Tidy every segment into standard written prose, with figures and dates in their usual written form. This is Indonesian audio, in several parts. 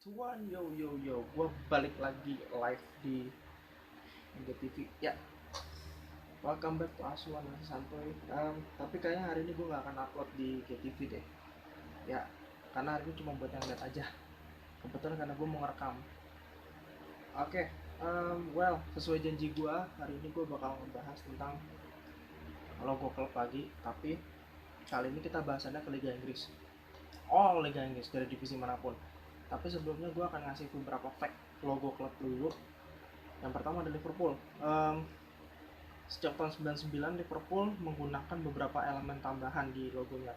Tuan, yo, gue balik lagi live di Mega TV. Ya, welcome back to Asuhan Nasi Santuy. Tapi kayaknya hari ini gue gak akan upload di GTV deh. Ya, karena hari ini cuma buat yang lihat aja. Kebetulan karena gue mau ngerekam. Oke, sesuai janji gue, hari ini gue bakal ngebahas tentang logo klub lagi. Tapi kali ini kita bahasannya ke Liga Inggris. All Liga Inggris dari divisi manapun. Tapi sebelumnya gue akan ngasih beberapa fact logo klub dulu. Yang pertama ada Liverpool. Sejak tahun 99 Liverpool menggunakan beberapa elemen tambahan di logonya.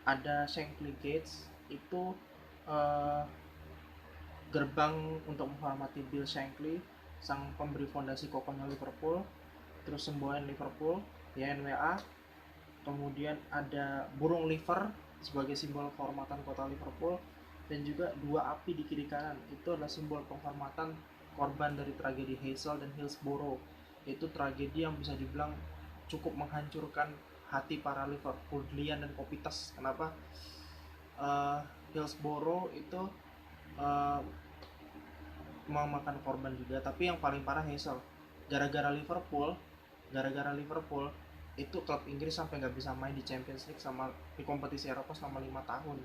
Ada Shankly Gates, itu uh, gerbang untuk menghormati Bill Shankly, sang pemberi fondasi kokohnya Liverpool. Terus semboyan Liverpool, YNWA. Kemudian ada burung liver sebagai simbol kehormatan kota Liverpool, dan juga dua api di kiri kanan. Itu adalah simbol penghormatan korban dari tragedi Heysel dan Hillsborough. Itu tragedi yang bisa dibilang cukup menghancurkan hati para Liverpoolian dan Kopitas. Kenapa? Hillsborough itu uh, memakan korban juga, tapi yang paling parah Heysel. Gara-gara Liverpool itu klub Inggris sampai nggak bisa main di Champions League sama di kompetisi Eropa selama 5 tahun.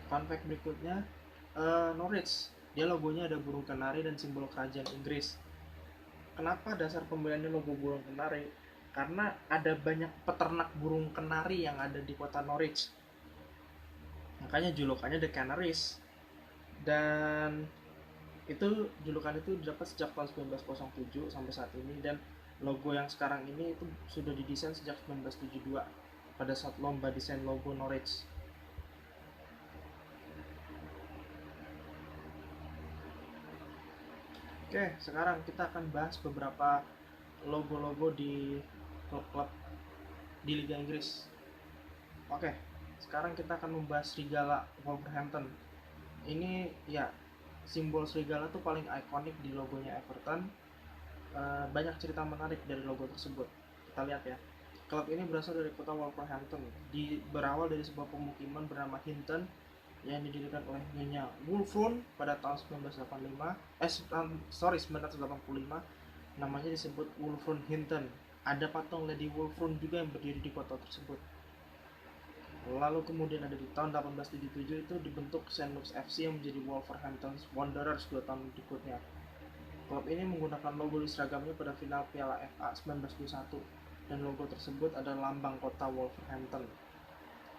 Fun fact berikutnya, Norwich, dia logonya ada burung kenari dan simbol kerajaan Inggris. Kenapa dasar pembeliannya logo burung kenari? Karena ada banyak peternak burung kenari yang ada di kota Norwich, makanya julukannya The Canaries. Dan itu julukan itu didapat sejak tahun 1907 sampai saat ini, dan logo yang sekarang ini itu sudah didesain sejak 1972 pada saat lomba desain logo Norwich. Oke, sekarang kita akan bahas beberapa logo-logo di klub-klub di Liga Inggris. Oke, sekarang kita akan membahas serigala Wolverhampton. Ini ya, simbol serigala tuh paling ikonik di logonya Everton. Banyak cerita menarik dari logo tersebut. Kita lihat ya. Klub ini berasal dari kota Wolverhampton. Berawal dari sebuah pemukiman bernama Hinton yang didirikan oleh Nyonya Wolfron pada tahun 1985. Namanya disebut Wolfron Hinton. Ada patung Lady Wolfron juga yang berdiri di kota tersebut. Lalu kemudian ada di tahun 1877 itu dibentuk St. Luke's FC yang menjadi Wolverhampton Wanderers 2 tahun berikutnya. Klub ini menggunakan logo di seragamnya pada final Piala FA 1921, dan logo tersebut adalah lambang kota Wolverhampton.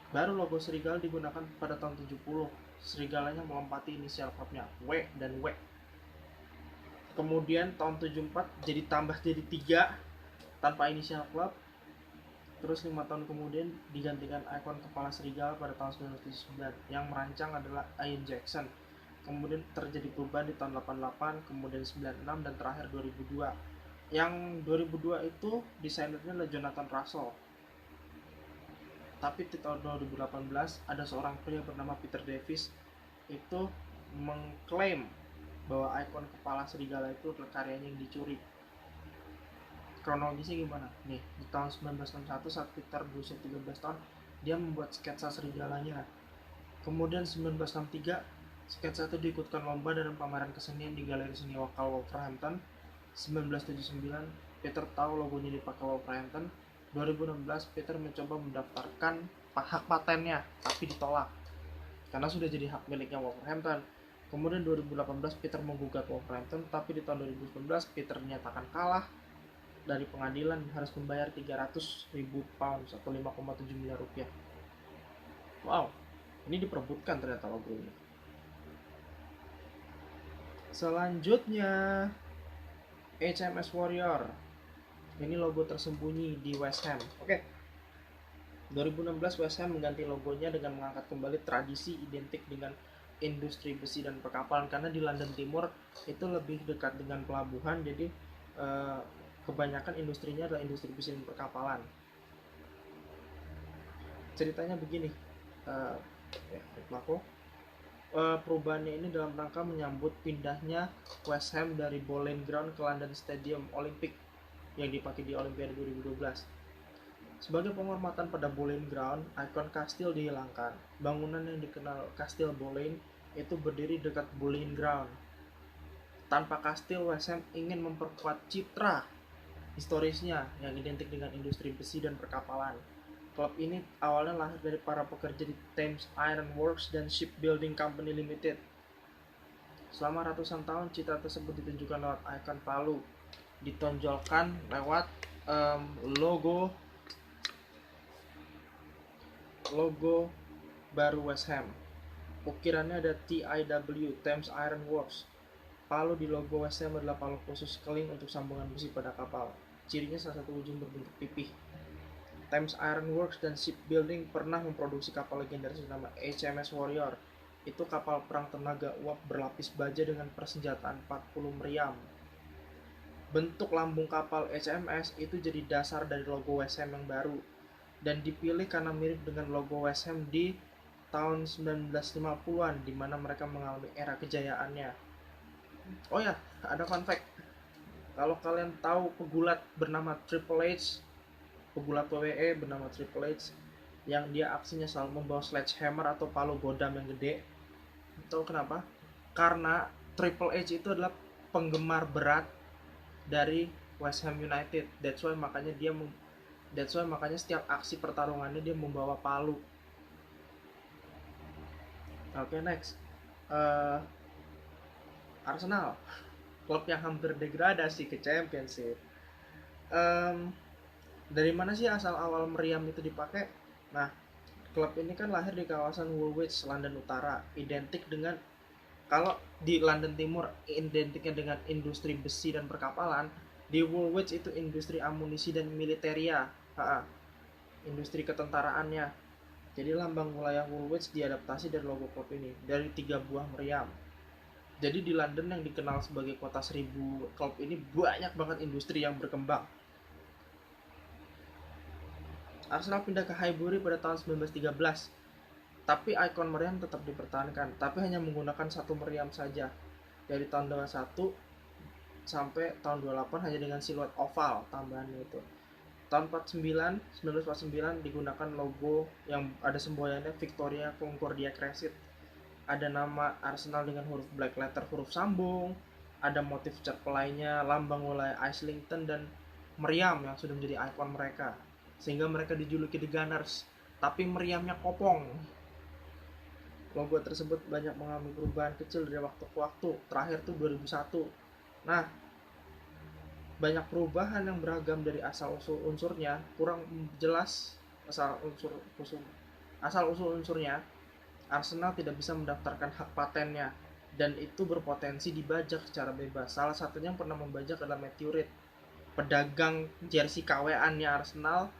Baru logo serigala digunakan pada tahun 70. Serigalanya melompati inisial klubnya, W dan W. Kemudian tahun 74 jadi 3 tanpa inisial klub. Terus 5 tahun kemudian digantikan ikon kepala serigala pada tahun 1979. Yang merancang adalah Ian Jackson. Kemudian terjadi perubahan di tahun 88, kemudian 96, dan terakhir 2002. Yang 2002 itu desainernya adalah Jonathan Russell. Tapi di tahun 2018 ada seorang pria bernama Peter Davis itu mengklaim bahwa ikon kepala serigala itu adalah karyanya yang dicuri. Kronologisnya gimana? Nih, di tahun 1961 saat Peter berusia 13 tahun, dia membuat sketsa serigalanya. Kemudian 1963, sketsa itu diikutkan lomba dalam pameran kesenian di Galeri Seni Lokal Wolverhampton. 1979, Peter tahu logonya dipakai Wolverhampton. 2016, Peter mencoba mendaftarkan hak patennya, tapi ditolak karena sudah jadi hak miliknya Wolverhampton. Kemudian 2018, Peter menggugat Wolverhampton, tapi di tahun 2019 Peter dinyatakan kalah dari pengadilan, harus membayar 300.000 pounds atau 5,7 miliar rupiah. Wow, ini diperebutkan ternyata logonya. Selanjutnya, HMS Warrior. Ini logo tersembunyi di West Ham. Oke. 2016 West Ham mengganti logonya dengan mengangkat kembali tradisi identik dengan industri besi dan perkapalan, karena di London Timur itu lebih dekat dengan pelabuhan, jadi kebanyakan industrinya adalah industri besi dan perkapalan. Ceritanya begini, perubahannya ini dalam rangka menyambut pindahnya West Ham dari Boleyn Ground ke London Stadium Olympic yang dipakai di Olimpiade 2012. Sebagai penghormatan pada Boleyn Ground, ikon kastil dihilangkan. Bangunan yang dikenal Kastil Boleyn itu berdiri dekat Boleyn Ground. Tanpa kastil, West Ham ingin memperkuat citra historisnya yang identik dengan industri besi dan perkapalan. Klub ini awalnya lahir dari para pekerja di Thames Iron Works dan Shipbuilding Company Limited. Selama ratusan tahun, citra tersebut ditunjukkan lewat ikon palu, ditonjolkan lewat logo baru West Ham. Ukirannya ada TIW, Thames Iron Works. Palu di logo West Ham adalah palu khusus keling untuk sambungan besi pada kapal. Cirinya salah satu ujung berbentuk pipih. Thames Iron Works dan Shipbuilding pernah memproduksi kapal legendaris bernama HMS Warrior. Itu kapal perang tenaga uap berlapis baja dengan persenjataan 40 meriam. Bentuk lambung kapal HMS itu jadi dasar dari logo West Ham yang baru dan dipilih karena mirip dengan logo West Ham di tahun 1950-an di mana mereka mengalami era kejayaannya. Oh ya, ada fun fact. Kalau kalian tahu pegulat bernama Triple H, pegulat WWE bernama Triple H, yang dia aksinya selalu membawa sledgehammer atau palu godam yang gede. Tahu kenapa? Karena Triple H itu adalah penggemar berat dari West Ham United. That's why makanya setiap aksi pertarungannya dia membawa palu. Oke, next. Arsenal, klub yang hampir degradasi ke Championship. Dari mana sih asal awal meriam itu dipakai? Nah, klub ini kan lahir di kawasan Woolwich, London Utara. Identik dengan, kalau di London Timur identiknya dengan industri besi dan perkapalan, di Woolwich itu industri amunisi dan militeria, industri ketentaraannya. Jadi lambang wilayah Woolwich diadaptasi dari logo klub ini, dari 3 buah meriam. Jadi di London yang dikenal sebagai kota 1000 klub ini banyak banget industri yang berkembang. Arsenal pindah ke Highbury pada tahun 1913. Tapi ikon meriam tetap dipertahankan, tapi hanya menggunakan satu meriam saja. Dari tahun 21 sampai tahun 28 hanya dengan siluet oval tambahannya itu. Tahun 1949 digunakan logo yang ada semboyannya Victoria Concordia Crescent. Ada nama Arsenal dengan huruf black letter, huruf sambung, ada motif cat pelainya, lambang wilayah Islington, dan meriam yang sudah menjadi ikon mereka, sehingga mereka dijuluki The Gunners, tapi meriamnya kopong. Logo tersebut banyak mengalami perubahan kecil dari waktu ke waktu, terakhir tuh 2001. Nah, banyak perubahan yang beragam dari asal-usul unsurnya, kurang jelas asal-usul unsurnya. Arsenal tidak bisa mendaftarkan hak patennya dan itu berpotensi dibajak secara bebas. Salah satunya yang pernah membajak adalah Matthew Reed, pedagang jersey KW-annya Arsenal,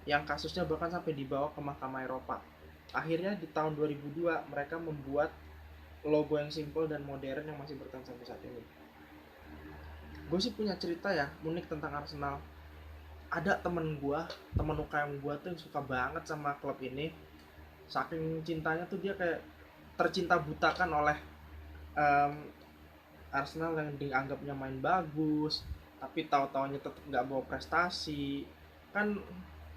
yang kasusnya bahkan sampai dibawa ke Mahkamah Eropa. Akhirnya di tahun 2002 mereka membuat logo yang simple dan modern yang masih bertahan sampai saat ini. Gue sih punya cerita ya unik tentang Arsenal. Ada temen UKM gue tuh yang suka banget sama klub ini. Saking cintanya tuh dia kayak tercinta butakan oleh Arsenal yang dianggapnya main bagus, tapi tahu-taunya tetap nggak bawa prestasi. Kan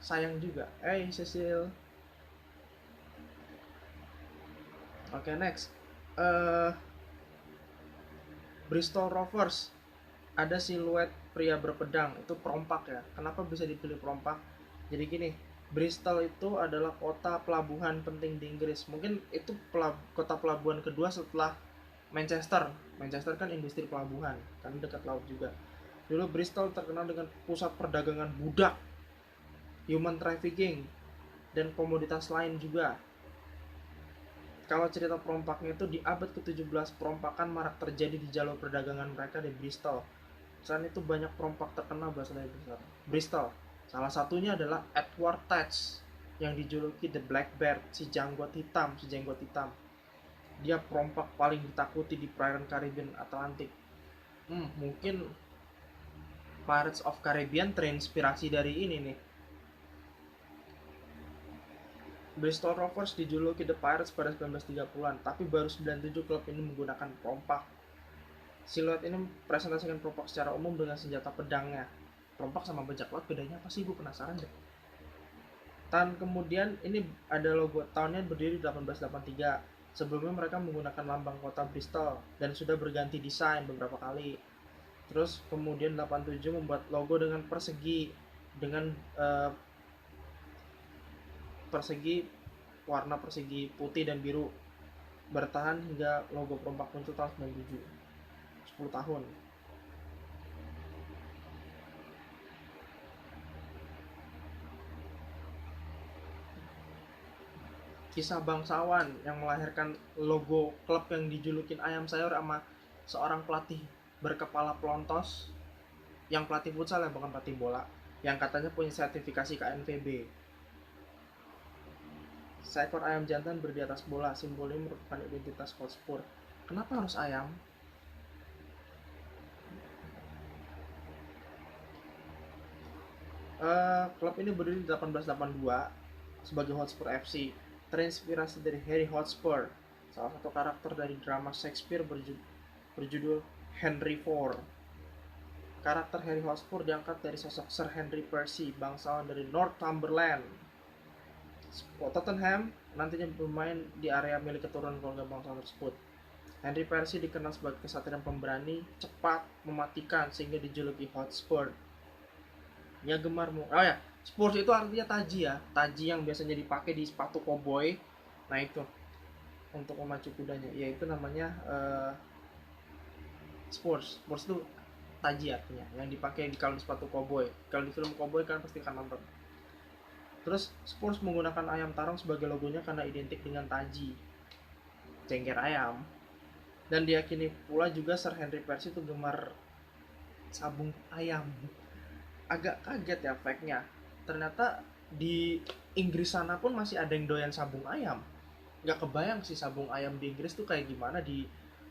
sayang juga. Cecil. Oke, next. Bristol Rovers. Ada siluet pria berpedang, itu perompak ya. Kenapa bisa dipilih perompak? Jadi gini, Bristol itu adalah kota pelabuhan penting di Inggris. Mungkin itu kota pelabuhan kedua setelah Manchester. Manchester kan industri pelabuhan, kan dekat laut juga. Dulu Bristol terkenal dengan pusat perdagangan budak, human trafficking, dan komoditas lain juga. Kalau cerita perompaknya itu di abad ke-17, perompakan marak terjadi di jalur perdagangan mereka di Bristol. Selain itu banyak perompak terkenal berasal dari Bristol. Salah satunya adalah Edward Teach yang dijuluki The Black Bear, si jenggot hitam. Dia perompak paling ditakuti di perairan Caribbean Atlantik. Mungkin Pirates of Caribbean terinspirasi dari ini nih. Bristol Rovers dijuluki The Pirates pada 1930-an, tapi baru 97 klub ini menggunakan perompak. Siluet ini presentasikan perompak secara umum dengan senjata pedangnya. perompak sama bajak laut bedanya apa sih, gue penasaran deh. Tahun kemudian ini ada logo, tahunnya berdiri 1883. Sebelumnya mereka menggunakan lambang kota Bristol dan sudah berganti desain beberapa kali. Terus kemudian 87 membuat logo dengan persegi, dengan persegi, warna persegi putih dan biru, bertahan hingga logo perompak muncul tahun 97, 10 tahun. Kisah bangsawan yang melahirkan logo klub yang dijulukin ayam sayur sama seorang pelatih berkepala pelontos, yang pelatih futsal ya, bukan pelatih bola, yang katanya punya sertifikasi KNVB. Seekor ayam jantan berdiri di atas bola, simbolnya merupakan identitas Hotspur. Kenapa harus ayam? Klub ini berdiri di 1882 sebagai Hotspur FC, terinspirasi dari Harry Hotspur, salah satu karakter dari drama Shakespeare berjudul Henry IV. Karakter Harry Hotspur diangkat dari sosok Sir Henry Percy, bangsawan dari Northumberland. Tottenham nantinya bermain di area milik keturunan keluarga bangsawan tersebut. Henry Percy dikenal sebagai kesatria pemberani, cepat, mematikan, sehingga dijuluki Hotspur. Ya gemarmu. Oh ya, Spurs itu artinya taji ya, taji yang biasanya dipakai di sepatu cowboy. Nah itu untuk memacu kudanya, yaitu namanya Spurs. Spurs itu taji artinya, yang dipakai kalau di sepatu cowboy. Kalau di film cowboy kan pasti akan nonton. Terus Spurs menggunakan ayam tarong sebagai logonya karena identik dengan taji, cengker ayam. Dan diyakini pula juga Sir Henry Percy itu gemar sabung ayam. Agak kaget ya fact-nya. Ternyata di Inggris sana pun masih ada yang doyan sabung ayam. Gak kebayang sih sabung ayam di Inggris tuh kayak gimana.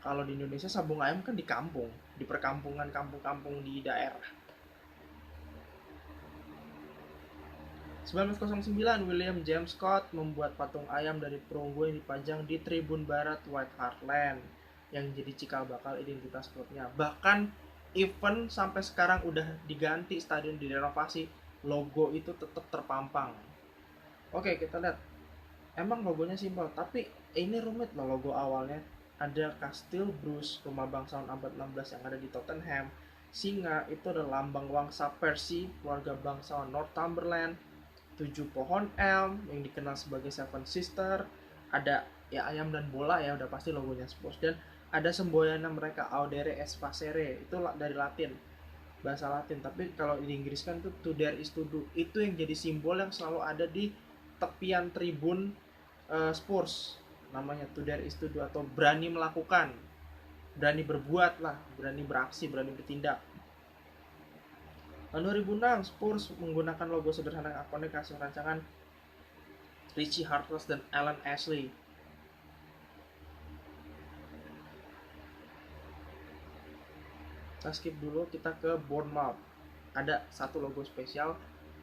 Kalau di Indonesia sabung ayam kan di kampung, di perkampungan, kampung-kampung di daerah. 1909, William James Scott membuat patung ayam dari perunggu yang dipajang di tribun barat White Hart Lane, yang jadi cikal bakal identitas klubnya. Bahkan event sampai sekarang udah diganti, stadion direnovasi, logo itu tetap terpampang. Oke, kita lihat. Emang logonya simpel, tapi ini rumit loh logo awalnya. Ada Kastil Bruce, rumah bangsawan abad 16 yang ada di Tottenham. Singa itu adalah lambang wangsa Percy, keluarga bangsawan Northumberland. 7 pohon elm yang dikenal sebagai Seven Sister. Ada ya ayam dan bola ya, udah pasti logonya Spurs. Dan ada semboyanan mereka, Audere et Facere, itu dari Latin, bahasa Latin. Tapi kalau di Inggris kan itu to dare is to do, itu yang jadi simbol yang selalu ada di tepian tribun Spurs, namanya to dare is to do, atau berani melakukan, berani berbuat lah, berani beraksi, berani bertindak. Tahun 2006, Spurs menggunakan logo sederhana yang ikonik hasil rancangan Richie Hartless dan Alan Ashley. Kita skip dulu, kita ke Bournemouth. Ada satu logo spesial.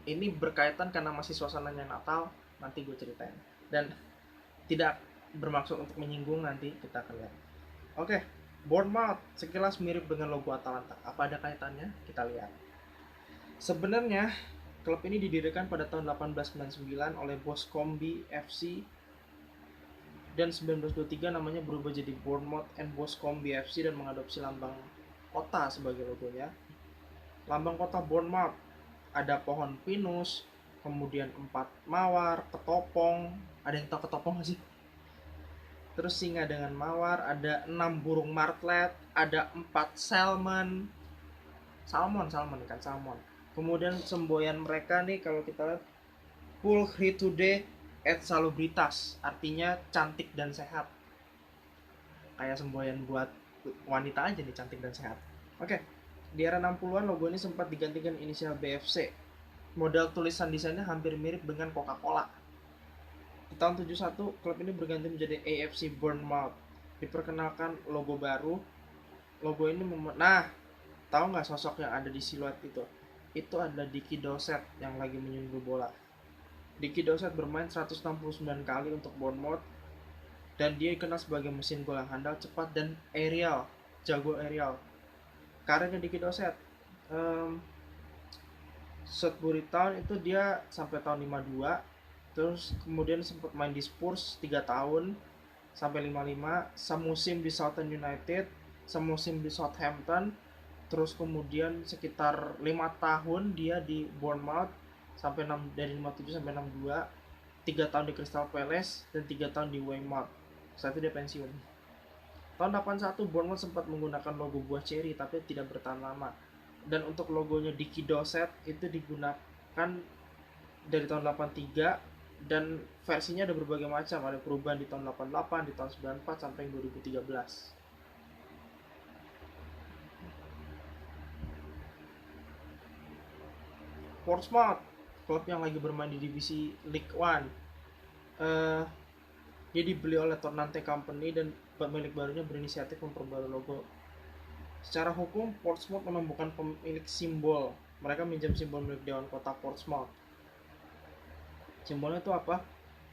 Ini berkaitan karena masih suasananya Natal, nanti gue ceritain. Dan tidak bermaksud untuk menyinggung, nanti kita akan lihat. Oke, Bournemouth sekilas mirip dengan logo Atalanta. Apa ada kaitannya? Kita lihat. Sebenarnya klub ini didirikan pada tahun 1899 oleh Boscombe FC, dan 1923 namanya berubah jadi Bournemouth and Boscombe FC dan mengadopsi lambang kota sebagai logonya. Lambang kota Bournemouth ada pohon pinus, kemudian 4 mawar, ketopong. Ada yang tahu ketopong gak sih? Terus singa dengan mawar, ada 6 burung martlet, ada 4 salmon. Salmon. Kemudian semboyan mereka nih kalau kita lihat, Pulchritude et Salubritas, artinya cantik dan sehat. Kayak semboyan buat wanita aja nih, cantik dan sehat. Oke, di era 60-an logo ini sempat digantikan inisial BFC. Model tulisan desainnya hampir mirip dengan Coca-Cola. Di tahun 71, klub ini berganti menjadi AFC Bournemouth. Diperkenalkan logo baru. Logo ini tahu nggak sosok yang ada di siluet itu? Itu adalah Dickie Dowsett yang lagi menyundul bola. Dickie Dowsett bermain 169 kali untuk Bournemouth, dan dia dikenal sebagai mesin gol yang handal, cepat, dan jago aerial. Karirnya Dickie Dowsett, Sudbury Town itu dia sampai tahun 52, terus kemudian sempat main di Spurs 3 tahun sampai 55, semusim di Southend United, semusim di Southampton, terus kemudian sekitar 5 tahun dia di Bournemouth sampai 6, dari 57 sampai 62, 3 tahun di Crystal Palace dan 3 tahun di Weymouth. Setelah itu dia pensiun. Tahun 81 Bournemouth sempat menggunakan logo buah ceri tapi tidak bertahan lama. Dan untuk logonya Dickie Dossett itu digunakan dari tahun 83, dan versinya ada berbagai macam, ada perubahan di tahun 88, di tahun 94 sampai 2013. Portsmouth, klub yang lagi bermain di divisi League One. Dia dibeli oleh Tornante Company dan pemilik barunya berinisiatif memperbarui logo. Secara hukum, Portsmouth menemukan pemilik simbol. Mereka minjam simbol milik Dewan Kota Portsmouth. Simbolnya itu apa?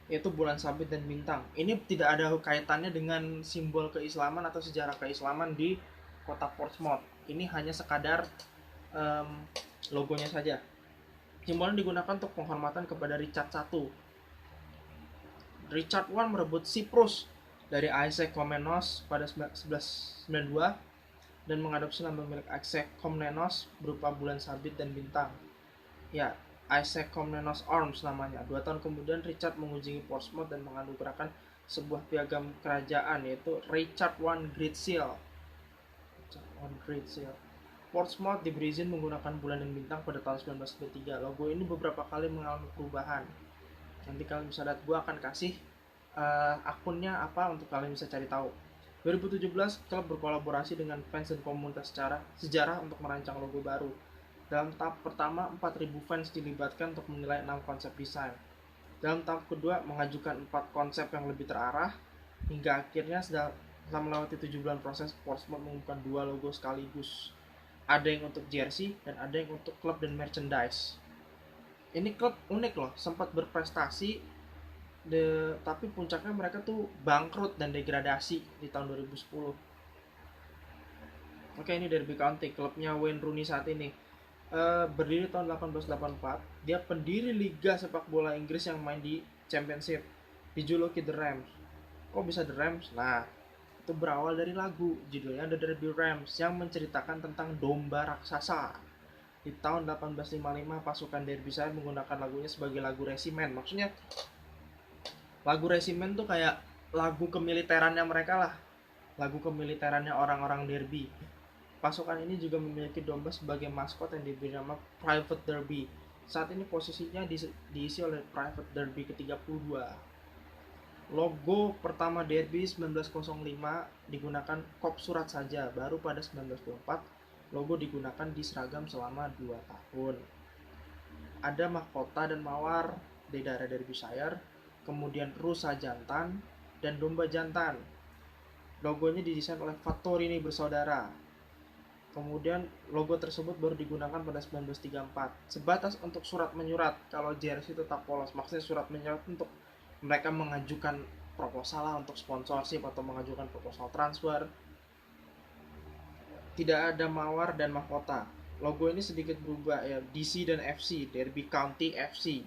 Yaitu bulan sabit dan bintang. Ini tidak ada kaitannya dengan simbol keislaman atau sejarah keislaman di kota Portsmouth. Ini hanya sekadar logonya saja. Simbolnya digunakan untuk penghormatan kepada Richard I. Richard I merebut Cyprus dari Isaac Komnenos pada 1192 dan mengadopsi nama milik Isaac Komnenos berupa bulan sabit dan bintang. Ya, Isaac Komnenos Arms namanya. 2 tahun kemudian Richard mengunjungi Portsmouth dan menganugerahkan sebuah piagam kerajaan, yaitu Richard I Great Seal. Great Seal. Portsmouth diberi izin menggunakan bulan dan bintang pada tahun 1993. Logo ini beberapa kali mengalami perubahan. Nanti kalian bisa lihat, gue akan kasih akunnya apa untuk kalian bisa cari tahu. 2017 klub berkolaborasi dengan fans dan komunitas sejarah untuk merancang logo baru. Dalam tahap pertama, 4.000 fans dilibatkan untuk menilai 6 konsep desain. Dalam tahap kedua, mengajukan 4 konsep yang lebih terarah, hingga akhirnya setelah melewati 7 bulan proses, Portsmouth mengumumkan 2 logo sekaligus. Ada yang untuk jersey dan ada yang untuk klub dan merchandise. Ini klub unik loh, sempat berprestasi, tapi puncaknya mereka tuh bangkrut dan degradasi di tahun 2010. Oke, ini Derby County, klubnya Wayne Rooney saat ini. Berdiri tahun 1884, dia pendiri liga sepak bola Inggris yang main di Championship, dijuluki The Rams. Kok bisa The Rams? Nah, itu berawal dari lagu, judulnya The Derby Rams, yang menceritakan tentang domba raksasa. Di tahun 1855 pasukan Derbyshire menggunakan lagunya sebagai lagu resimen. Maksudnya lagu resimen tuh kayak lagu kemiliterannya mereka lah, lagu kemiliterannya orang-orang Derby. Pasukan ini juga memiliki domba sebagai maskot yang diberi nama Private Derby. Saat ini posisinya diisi oleh Private Derby ke-32. Logo pertama Derby 1905 digunakan kop surat saja, baru pada 1924 logo digunakan di seragam selama 2 tahun. Ada mahkota dan mawar di daerah Derbyshire, kemudian rusa jantan dan domba jantan. Logonya didesain oleh Fattorini bersaudara. Kemudian logo tersebut baru digunakan pada 1934. Sebatas untuk surat menyurat, kalau jersey tetap polos. Maksudnya surat menyurat untuk mereka mengajukan proposal untuk sponsorship atau mengajukan proposal transfer. Tidak ada mawar dan mahkota. Logo ini sedikit berubah ya, DC dan FC, Derby County FC.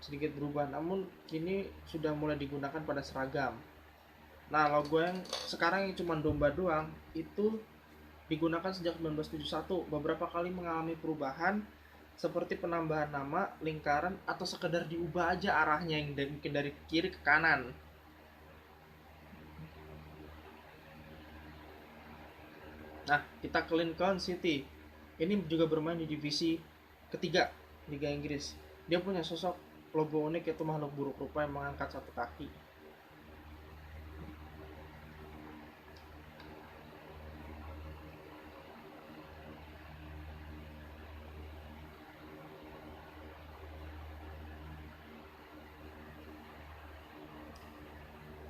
Sedikit berubah, namun kini sudah mulai digunakan pada seragam. Nah, logo yang sekarang yang cuma domba doang itu digunakan sejak 1971, beberapa kali mengalami perubahan seperti penambahan nama, lingkaran, atau sekedar diubah aja arahnya yang mungkin dari kiri ke kanan. Nah, kita ke Lincoln City. Ini juga bermain di divisi ketiga Liga Inggris. Dia punya sosok logo unik, yaitu makhluk buruk rupa yang mengangkat satu kaki.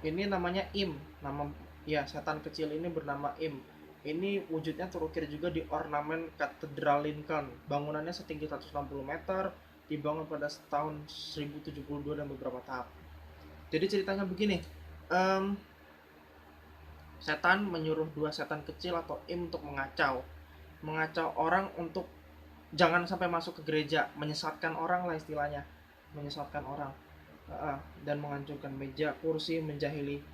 Ini namanya Im, nama ya setan kecil ini bernama Im. Ini wujudnya terukir juga di ornamen Katedral Lincoln. Bangunannya setinggi 160 meter, dibangun pada tahun 1072 dan beberapa tahap. Jadi ceritanya begini, setan menyuruh 2 setan kecil atau Im untuk mengacau orang untuk jangan sampai masuk ke gereja, menyesatkan orang lah istilahnya, menyesatkan orang. Dan menghancurkan meja kursi, menjahili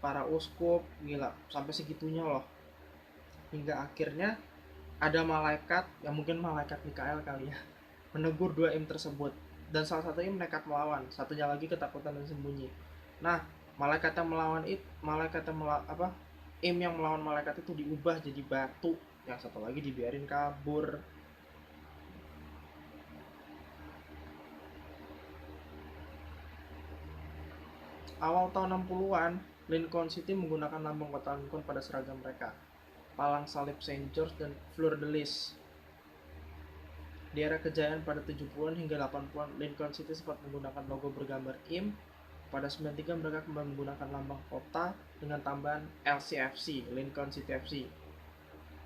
para uskup, gila sampai segitunya loh. Hingga akhirnya ada malaikat, yang mungkin malaikat Mikael kali ya, menegur dua im tersebut, dan salah satu im nekat melawan, satunya lagi ketakutan dan sembunyi. Nah, malaikat yang melawan itu, im yang melawan malaikat itu diubah jadi batu, yang satu lagi dibiarin kabur. Awal tahun 60-an, Lincoln City menggunakan lambang kota Lincoln pada seragam mereka, palang salib Saint George dan fleur de lis. Di era kejayaan pada 70-an hingga 80-an, Lincoln City sempat menggunakan logo bergambar IM. Pada 93 mereka kembali menggunakan lambang kota dengan tambahan LCFC, Lincoln City FC.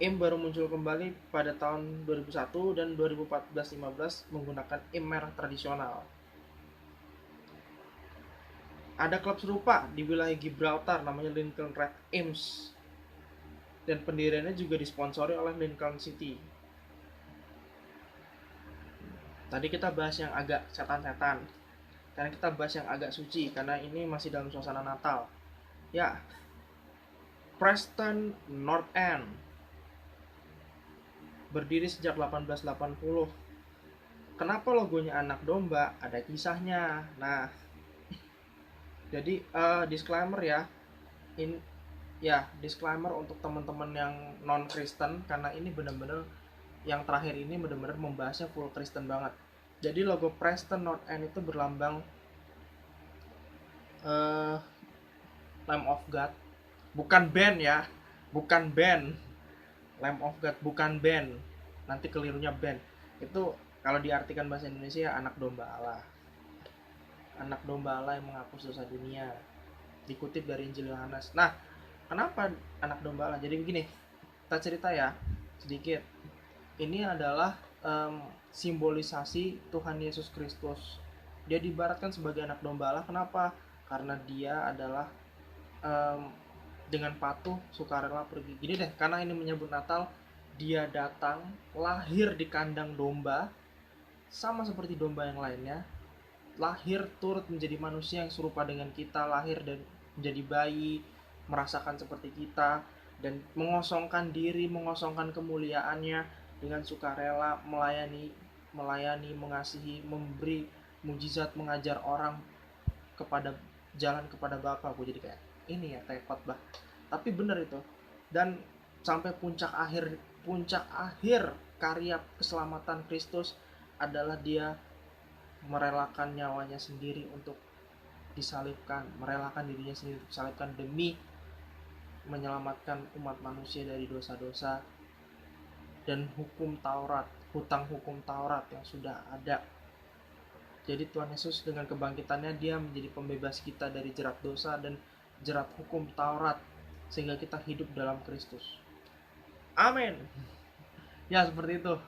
IM baru muncul kembali pada tahun 2001 dan 2014-15 menggunakan IM merah tradisional. Ada klub serupa di wilayah Gibraltar namanya Lincoln Red Imps, dan pendiriannya juga disponsori oleh Lincoln City. Tadi kita bahas yang agak setan-setan, karena kita bahas yang agak suci, karena ini masih dalam suasana Natal. Ya, Preston North End berdiri sejak 1880. Kenapa logonya anak domba? Ada kisahnya. Nah, jadi disclaimer ya, disclaimer untuk teman-teman yang non Kristen, karena ini benar-benar yang terakhir ini benar-benar membahasnya full Kristen banget. Jadi logo Preston North End itu berlambang Lamb of God, bukan band ya, bukan band. Lamb of God bukan band, nanti kelirunya band. Itu kalau diartikan bahasa Indonesia anak domba Allah. Anak domba Allah yang menghapus dosa dunia, dikutip dari Injil Yohanes. Nah, kenapa anak domba Allah? Jadi begini, kita cerita ya sedikit. Ini adalah simbolisasi Tuhan Yesus Kristus. Dia diibaratkan sebagai anak domba Allah. Kenapa? Karena dia adalah dengan patuh sukarela pergi. Gini deh, karena ini menyebut Natal, dia datang lahir di kandang domba, sama seperti domba yang lainnya. Lahir turut menjadi manusia yang serupa dengan kita, lahir dan menjadi bayi, merasakan seperti kita, dan mengosongkan diri, mengosongkan kemuliaannya dengan sukarela, melayani, mengasihi, memberi mujizat, mengajar orang kepada jalan kepada Bapa. Aku jadi kayak ini ya, kayak khotbah. Tapi benar itu. Dan sampai puncak akhir karya keselamatan Kristus adalah dia merelakan nyawanya sendiri untuk disalibkan, merelakan dirinya sendiri untuk disalibkan demi menyelamatkan umat manusia dari dosa-dosa dan hutang hukum Taurat yang sudah ada. Jadi Tuhan Yesus dengan kebangkitannya dia menjadi pembebas kita dari jerat dosa dan jerat hukum Taurat, sehingga kita hidup dalam Kristus. Amin. Ya, seperti itu.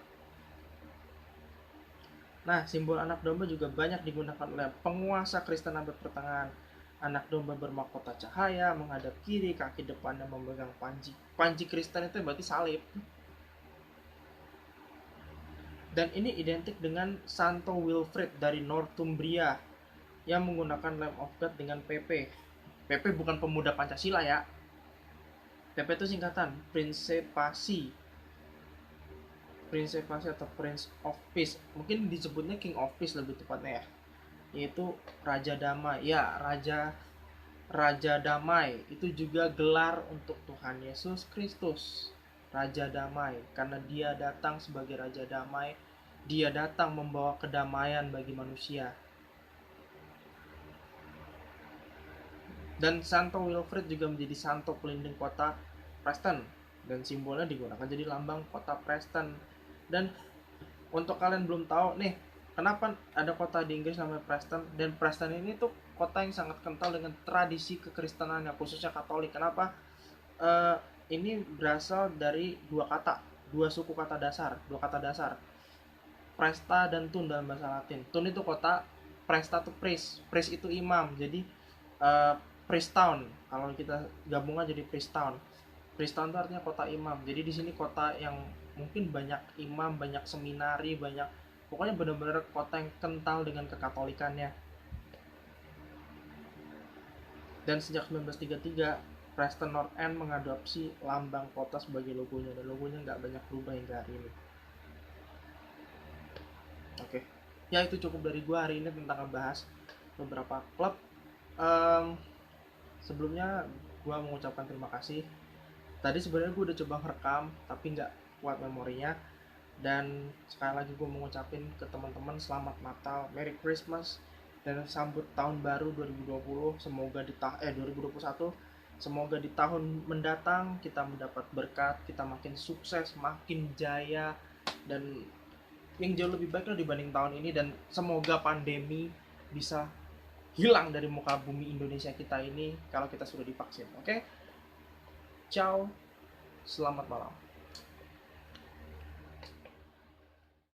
Nah, simbol anak domba juga banyak digunakan oleh penguasa Kristen abad pertengahan. Anak domba bermahkota cahaya, menghadap kiri, kaki depannya memegang panji. Panji Kristen itu berarti salib. Dan ini identik dengan Santo Wilfrid dari Northumbria yang menggunakan Lamb of God dengan PP. PP bukan pemuda Pancasila ya. PP itu singkatan Prinsipasi atau Prince of Peace, mungkin disebutnya King of Peace lebih tepatnya ya, yaitu Raja Damai. Ya, Raja Damai itu juga gelar untuk Tuhan Yesus Kristus, Raja Damai, karena dia datang sebagai Raja Damai. Dia datang membawa kedamaian bagi manusia. Dan Santo Wilfrid juga menjadi santo pelindung kota Preston, dan simbolnya digunakan jadi lambang kota Preston. Dan untuk kalian belum tahu nih, kenapa ada kota di Inggris namanya Preston, dan Preston ini tuh kota yang sangat kental dengan tradisi kekristenannya, khususnya Katolik. Kenapa? Ini berasal dari dua suku kata dasar, Presta dan Tun dalam bahasa Latin. Tun itu kota, Presta itu priest itu imam. Jadi priest town, kalau kita gabungan jadi priest town. Priest town itu artinya kota imam. Jadi di sini kota yang mungkin banyak imam, banyak seminari, banyak, pokoknya bener-bener kota yang kental dengan kekatolikannya. Dan sejak 1933 Preston North End mengadopsi lambang kota sebagai logonya, dan logonya nggak banyak berubah hingga hari ini. Oke, ya itu cukup dari gua hari ini tentang ngebahas beberapa klub. Em, Sebelumnya gua mengucapkan terima kasih. Tadi sebenarnya gue udah coba ngerekam tapi nggak kuat memorinya. Dan sekali lagi gue mengucapin ke teman-teman selamat Natal, Merry Christmas, dan sambut tahun baru 2020. Semoga 2021, semoga di tahun mendatang kita mendapat berkat, kita makin sukses, makin jaya, dan yang jauh lebih baik lah dibanding tahun ini. Dan semoga pandemi bisa hilang dari muka bumi Indonesia kita ini kalau kita sudah divaksin. Oke? Ciao, selamat malam.